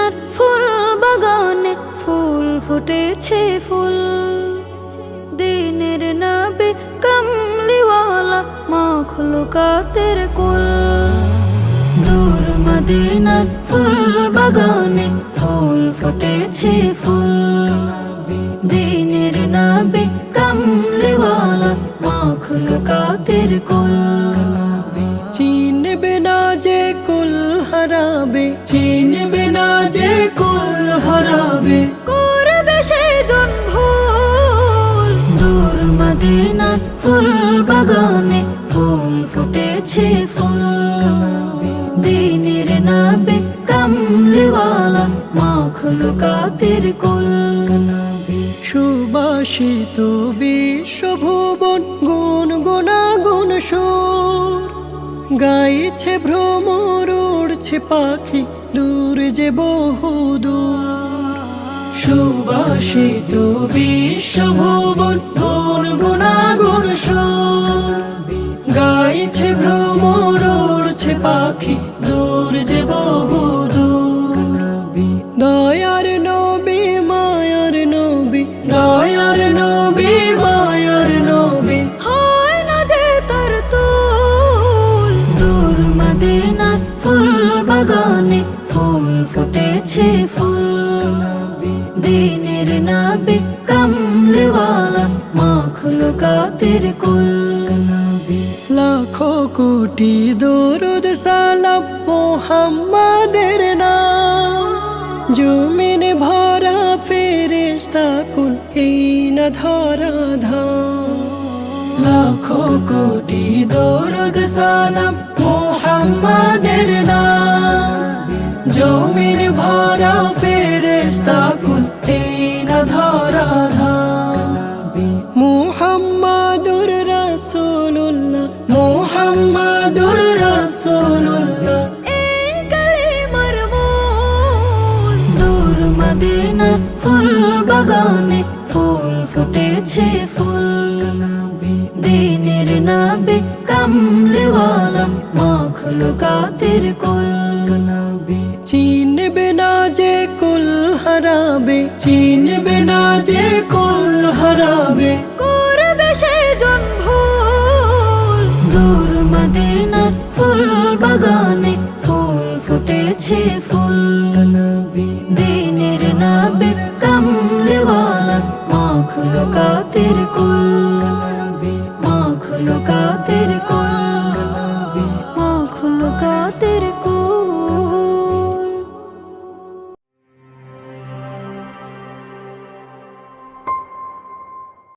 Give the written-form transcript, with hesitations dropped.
মদিনার ফুল বাগানে ফুল ফুটেছে ফুল। দিনের নবী কামলিওয়ালা মাখলুকাতের কুল। দূর মদিনার ফুল বাগানে ফুল ফুটেছে ফুল। দিনের নবী কামলিওয়ালা মাখলুকাতের কুল। চিনবে না যে কুল হারাবে, চিনবে না যে কুল হারাবে, করবে সেজন ভুল। দূর মদিনার ফুল বাগানে ফুল ফুটেছে ফুল। দিনের নবী কামলিওয়ালা মাখলুকাতের কুল। সুবাসিত বিশ্বভুবন গুনগুনাগুন সুর গাইছে ভ্রমর, উড়ছে পাখি দূর যে বহুদূর। সুবাসিত বিশ্বভুবন গুনগুনাগুন সুর গাইছে ভ্রমর, উড়ছে পাখি দূর যে বহুদূর। দয়ার নবী মায়ার নবী, দয়ার নবী মায়ার নবী, হয় না যে তার তুল। দূর মদিনার ফুল বাগানে ফুল ফুটেছে ফুল। দিনের নবী কামলিওয়ালা মাখলুকাতের কুল। লাখো কোটি দরুদ সালাম মুহাম্মাদের নাম। জমিন ভরা ফেরেশতা কুল এই না ধরা ধাম। লাখো কোটি দরুদ সালাম মুহাম্মাদের নাম। জমিন ভরা ফেরেশতা কুল এই না ধরা ধাম। মুহাম্মাদুর রাসূলুল্লাহ, মুহাম্মাদুর রাসূলুল্লাহ, এই কালিমার মূল। দূর মদিনার ফুল বাগানে ফুল ফুটেছে ফুল। দিনের নবী কামলিওয়ালা মাখলুকাতের কুল। চিনবে না যে কুল হারাবে, চিনবে না যে কুল হারাবে, করবে সেজন ভুল। দূর মদিনার ফুল বাগানে ফুল ফুটেছে ফুল। দিনের নবী কামলিওয়ালা মাখলুকাতের কুল।